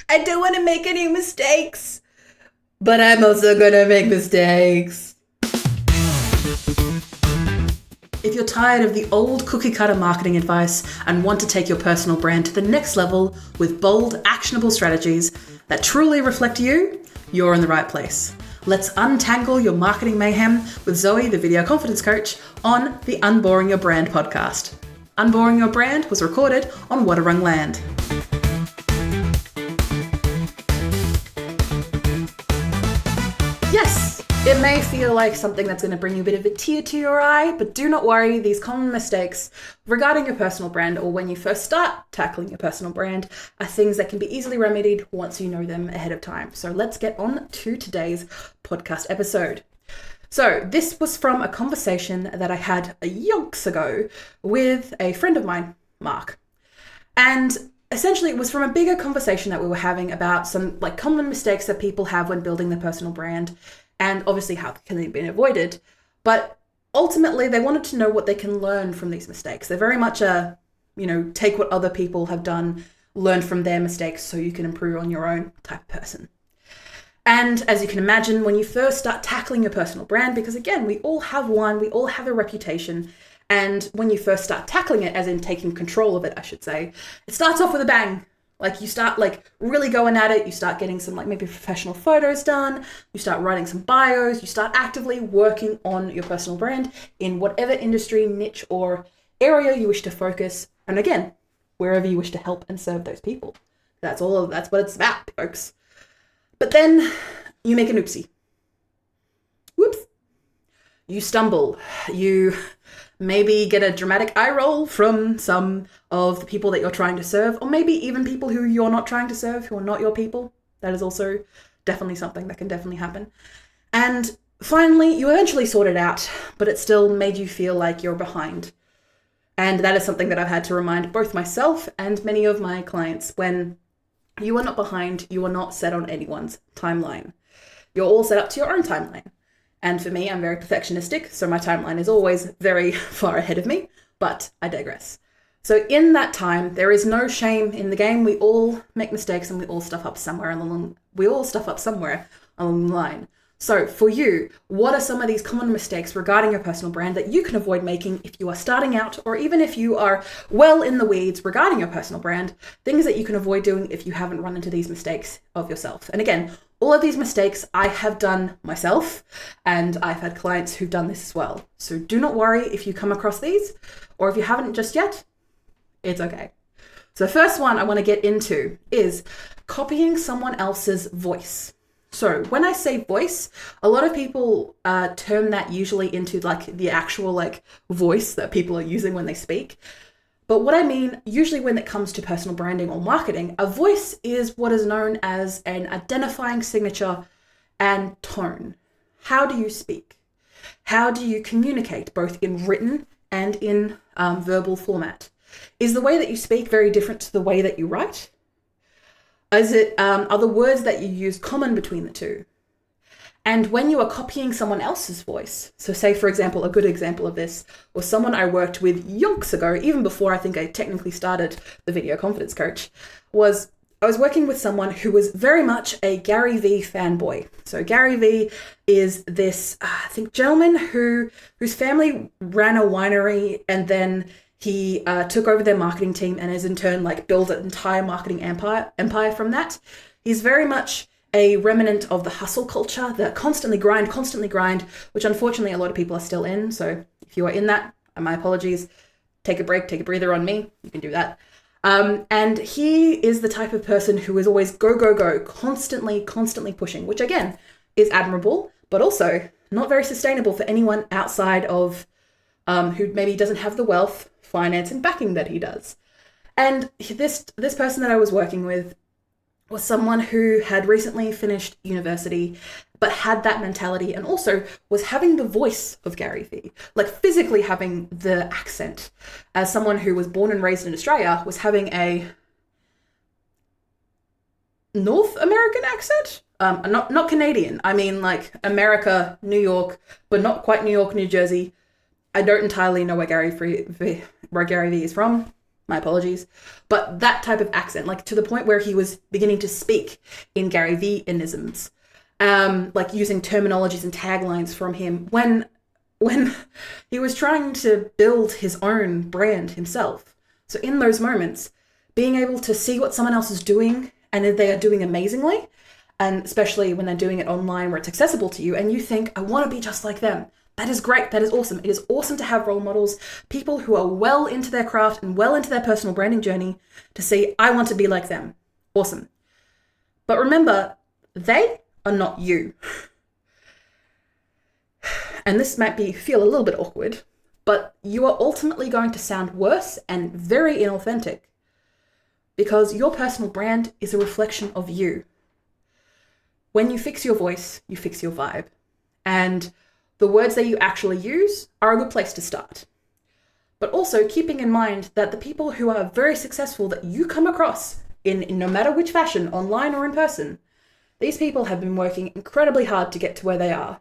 I don't want to make any mistakes, but I'm also going to make mistakes. If you're tired of the old cookie cutter marketing advice and want to take your personal brand to the next level with bold, actionable strategies that truly reflect you, you're in the right place. Let's untangle your marketing mayhem with Zoe, the video confidence coach, on the Unboring Your Brand podcast. Unboring Your Brand was recorded on Wadawurrung land. Yes, it may feel like something that's going to bring you a bit of a tear to your eye, but do not worry, these common mistakes regarding your personal brand or when you first start tackling your personal brand are things that can be easily remedied once you know them ahead of time. So let's get on to today's podcast episode. So this was from a conversation that I had yonks ago with a friend of mine, Mark. And essentially it was from a bigger conversation that we were having about some like common mistakes that people have when building their personal brand and obviously how can they be avoided. But ultimately they wanted to know what they can learn from these mistakes. They're very much take what other people have done, learn from their mistakes so you can improve on your own type of person. And as you can imagine, when you first start tackling your personal brand, because again, we all have one, we all have a reputation. And when you first start tackling it, as in taking control of it, I should say, it starts off with a bang. Like you start like really going at it. You start getting some like maybe professional photos done. You start writing some bios. You start actively working on your personal brand in whatever industry, niche, or area you wish to focus. And again, wherever you wish to help and serve those people. That's what it's about, folks. But then you make an oopsie. Whoops. You stumble. You maybe get a dramatic eye roll from some of the people that you're trying to serve, or maybe even people who you're not trying to serve, who are not your people. That is also definitely something that can definitely happen. And finally, you eventually sort it out, but it still made you feel like you're behind. And that is something that I've had to remind both myself and many of my clients. When you are not behind, you are not set on anyone's timeline. You're all set up to your own timeline. And for me, I'm very perfectionistic, so my timeline is always very far ahead of me, but I digress. So in that time, there is no shame in the game. We all make mistakes and we all stuff up somewhere along the line. So for you, what are some of these common mistakes regarding your personal brand that you can avoid making if you are starting out, or even if you are well in the weeds regarding your personal brand, things that you can avoid doing if you haven't run into these mistakes of yourself? And again, all of these mistakes I have done myself, and I've had clients who've done this as well. So do not worry if you come across these, or if you haven't just yet, it's okay. So the first one I want to get into is copying someone else's voice. So when I say voice, a lot of people term that usually into like the actual like voice that people are using when they speak. But what I mean, usually when it comes to personal branding or marketing, a voice is what is known as an identifying signature and tone. How do you speak? How do you communicate, both in written and in verbal format? Is the way that you speak very different to the way that you write? Are the words that you use common between the two? And when you are copying someone else's voice, so say, for example, a good example of this was someone I worked with yonks ago, even before I think I technically started the video confidence coach, was I was working with someone who was very much a Gary Vee fanboy. So Gary Vee is this, gentleman whose family ran a winery, and then he took over their marketing team and has in turn like built an entire marketing empire from that. He's very much a remnant of the hustle culture, the constantly grind, which unfortunately a lot of people are still in. So if you are in that, my apologies, take a break, take a breather on me. You can do that. And he is the type of person who is always go, constantly pushing, which again is admirable, but also not very sustainable for anyone outside of who maybe doesn't have the wealth, finance, and backing that he does. And this person that I was working with was someone who had recently finished university, but had that mentality and also was having the voice of Gary Vee, like physically having the accent. As someone who was born and raised in Australia, was having a North American accent. Not Canadian. I mean like America, New York, but not quite New York, New Jersey. I don't entirely know where Gary Vee is from. my apologies, but that type of accent, like to the point where he was beginning to speak in Gary V-isms, like using terminologies and taglines from him when he was trying to build his own brand himself. So in those moments, being able to see what someone else is doing and they are doing amazingly, and especially when they're doing it online where it's accessible to you and you think, I want to be just like them. That is great. That is awesome. It is awesome to have role models, people who are well into their craft and well into their personal branding journey to say, I want to be like them. Awesome. But remember, they are not you. And this might feel a little bit awkward, but you are ultimately going to sound worse and very inauthentic because your personal brand is a reflection of you. When you fix your voice, you fix your vibe. And the words that you actually use are a good place to start. But also keeping in mind that the people who are very successful that you come across in no matter which fashion, online or in person, these people have been working incredibly hard to get to where they are.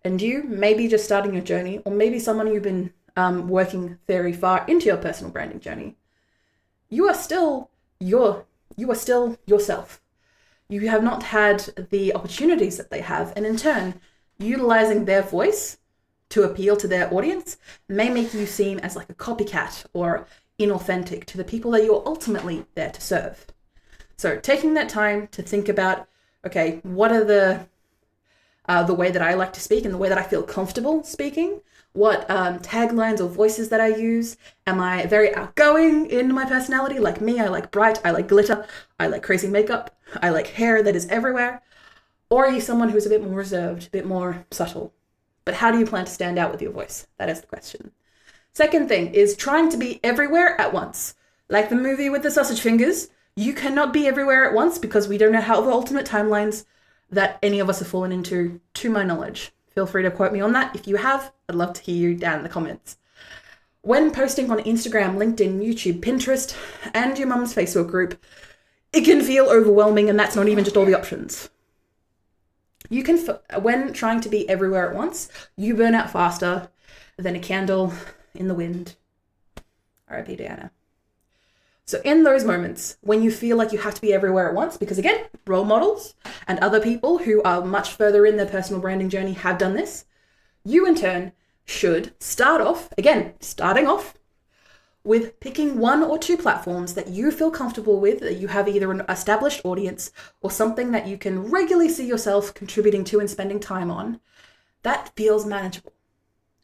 And you may be just starting your journey, or maybe someone you've been working very far into your personal branding journey. You are still yourself. You have not had the opportunities that they have, and in turn, utilizing their voice to appeal to their audience may make you seem as like a copycat or inauthentic to the people that you're ultimately there to serve. So taking that time to think about, okay, what are the way that I like to speak and the way that I feel comfortable speaking? What taglines or voices that I use? Am I very outgoing in my personality? Like me, I like bright, I like glitter, I like crazy makeup, I like hair that is everywhere. Or are you someone who's a bit more reserved, a bit more subtle? But how do you plan to stand out with your voice? That is the question. Second thing is trying to be everywhere at once. Like the movie with the sausage fingers, you cannot be everywhere at once because we don't know how the ultimate timelines that any of us have fallen into, to my knowledge. Feel free to quote me on that. If you have, I'd love to hear you down in the comments. When posting on Instagram, LinkedIn, YouTube, Pinterest, and your mum's Facebook group, it can feel overwhelming, and that's not even just all the options. You can, when trying to be everywhere at once, you burn out faster than a candle in the wind. R.I.P. Diana. So in those moments, when you feel like you have to be everywhere at once, because again, role models and other people who are much further in their personal branding journey have done this, you in turn should starting off with picking one or two platforms that you feel comfortable with, that you have either an established audience or something that you can regularly see yourself contributing to and spending time on, that feels manageable,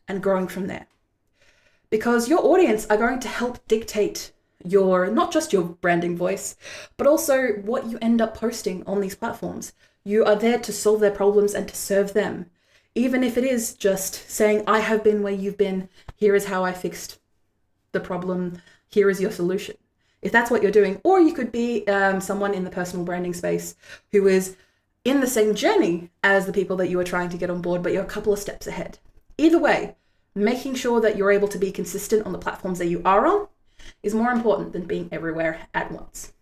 and growing from there. Because your audience are going to help dictate not just your branding voice, but also what you end up posting on these platforms. You are there to solve their problems and to serve them. Even if it is just saying, I have been where you've been, here is how I fixed the problem, here is your solution. If that's what you're doing, or you could be someone in the personal branding space who is in the same journey as the people that you are trying to get on board, but you're a couple of steps ahead. Either way, making sure that you're able to be consistent on the platforms that you are on is more important than being everywhere at once.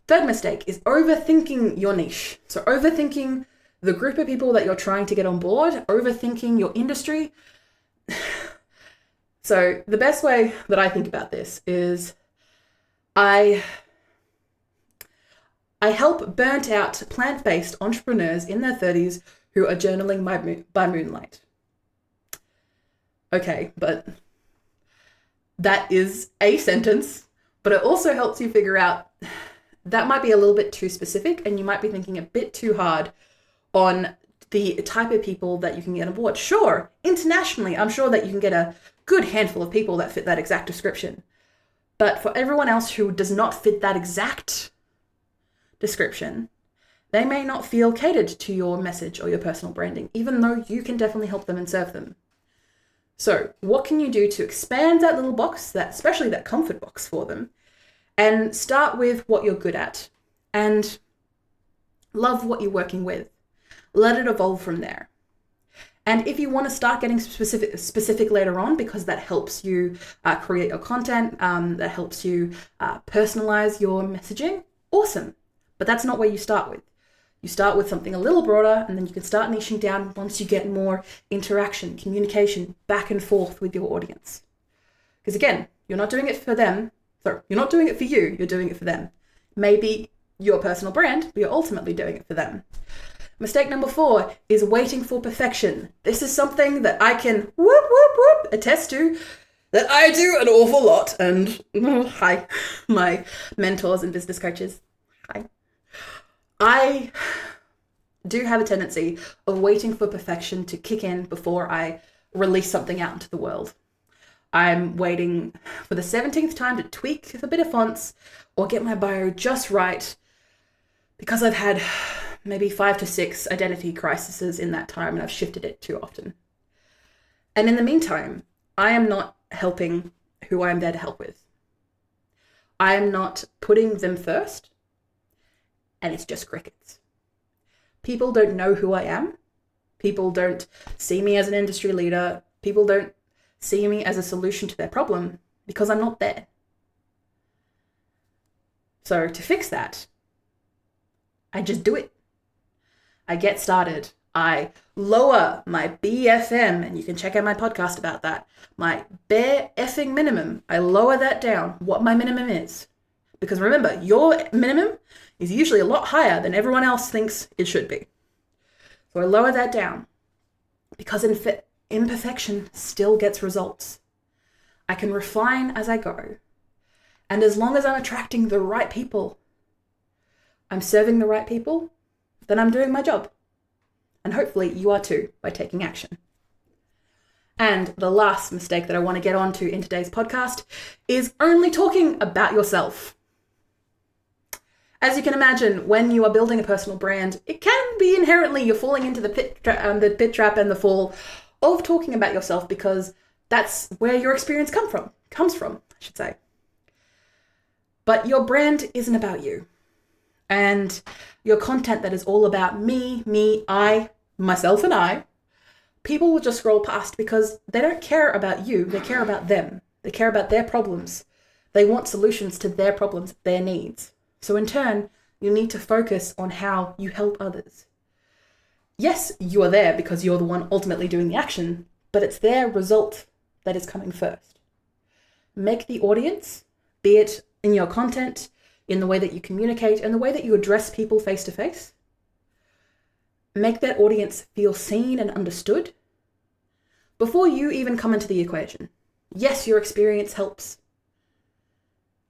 Third mistake is overthinking your niche. So overthinking the group of people that you're trying to get on board, overthinking your industry. So the best way that I think about this is I help burnt out plant-based entrepreneurs in their 30s who are journaling by moonlight. Okay, but that is a sentence, but it also helps you figure out that might be a little bit too specific and you might be thinking a bit too hard on the type of people that you can get on board. Sure, internationally, I'm sure that you can get a good handful of people that fit that exact description. But for everyone else who does not fit that exact description, they may not feel catered to your message or your personal branding, even though you can definitely help them and serve them. So what can you do to expand that little box, especially that comfort box for them, and start with what you're good at and love what you're working with. Let it evolve from there. And if you want to start getting specific later on, because that helps you create your content, that helps you personalize your messaging, awesome. But that's not where you start with. You start with something a little broader, and then you can start niching down once you get more interaction, communication, back and forth with your audience. Because again, you're not doing it for them, So you're not doing it for you, you're doing it for them. Maybe your personal brand, but you're ultimately doing it for them. Mistake number 4 is waiting for perfection. This is something that I can attest to, that I do an awful lot. And hi, my mentors and business coaches. Hi. I do have a tendency of waiting for perfection to kick in before I release something out into the world. I'm waiting for the 17th time to tweak a bit of fonts or get my bio just right, because I've had maybe 5 to 6 identity crises in that time and I've shifted it too often. And in the meantime, I am not helping who I'm there to help with. I am not putting them first, and it's just crickets. People don't know who I am. People don't see me as an industry leader. People don't see me as a solution to their problem because I'm not there. So to fix that, I just do it. I get started. I lower my BFM, and you can check out my podcast about that. My Bare Effing Minimum. I lower that down, what my minimum is. Because remember, your minimum is usually a lot higher than everyone else thinks it should be. So I lower that down because imperfection still gets results. I can refine as I go. And as long as I'm attracting the right people, I'm serving the right people, then I'm doing my job. And hopefully you are too, by taking action. And the last mistake that I want to get onto in today's podcast is only talking about yourself. As you can imagine, when you are building a personal brand, it can be inherently you're falling into the pit trap and the fall of talking about yourself, because that's where your experience comes from, I should say. But your brand isn't about you. And your content that is all about me, I, myself and I, people will just scroll past because they don't care about you. They care about them. They care about their problems. They want solutions to their problems, their needs. So in turn, you need to focus on how you help others. Yes, you are there because you're the one ultimately doing the action, but it's their result that is coming first. Make the audience, be it in your content, in the way that you communicate, and the way that you address people face to face. Make that audience feel seen and understood before you even come into the equation. Yes, your experience helps,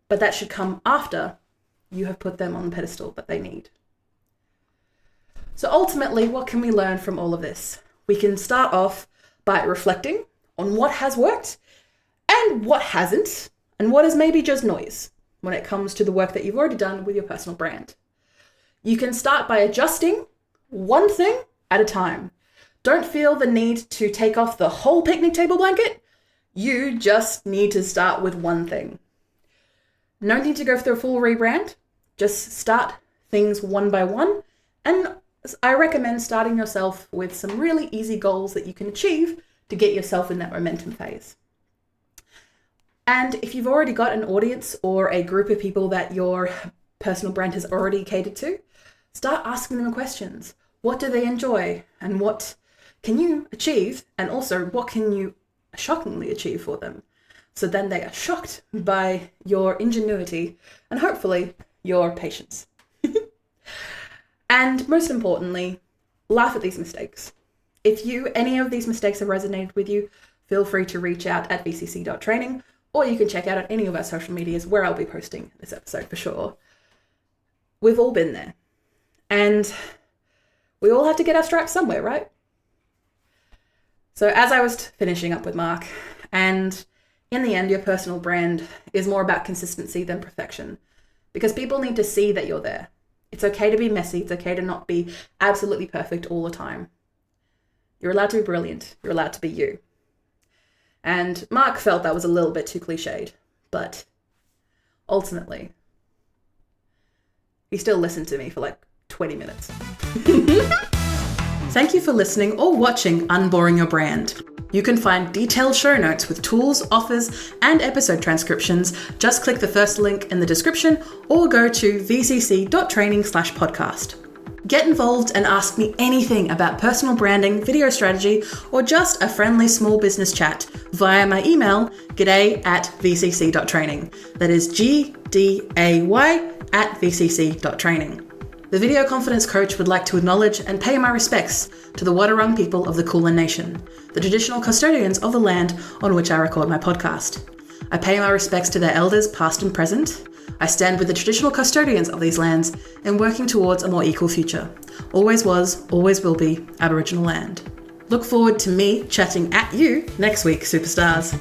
but that should come after you have put them on the pedestal that they need. So ultimately, what can we learn from all of this? We can start off by reflecting on what has worked and what hasn't, and what is maybe just noise when it comes to the work that you've already done with your personal brand. You can start by adjusting one thing at a time. Don't feel the need to take off the whole picnic table blanket. You just need to start with one thing. No need to go for the full rebrand. Just start things one by one. And I recommend starting yourself with some really easy goals that you can achieve to get yourself in that momentum phase. And if you've already got an audience or a group of people that your personal brand has already catered to, start asking them questions. What do they enjoy? And what can you achieve? And also, what can you shockingly achieve for them? So then they are shocked by your ingenuity and hopefully your patience. And most importantly, laugh at these mistakes. If any of these mistakes have resonated with you, feel free to reach out at vcc.training, or you can check out on any of our social medias where I'll be posting this episode for sure. We've all been there. And we all have to get our stripes somewhere, right? So as I was finishing up with Mark, and in the end, your personal brand is more about consistency than perfection, because people need to see that you're there. It's okay to be messy. It's okay to not be absolutely perfect all the time. You're allowed to be brilliant. You're allowed to be you. And Mark felt that was a little bit too cliched, but ultimately, he still listened to me for like 20 minutes. Thank you for listening or watching Unboring Your Brand. You can find detailed show notes with tools, offers, and episode transcriptions. Just click the first link in the description or go to vcc.training/podcast. Get involved and ask me anything about personal branding, video strategy, or just a friendly small business chat via my email, g'day@vcc.training. That is gday@vcc.training. The Video Confidence Coach would like to acknowledge and pay my respects to the Wadawurrung people of the Kulin Nation, the traditional custodians of the land on which I record my podcast. I pay my respects to their elders past and present. I stand with the traditional custodians of these lands in working towards a more equal future. Always was, always will be Aboriginal land. Look forward to me chatting at you next week, superstars.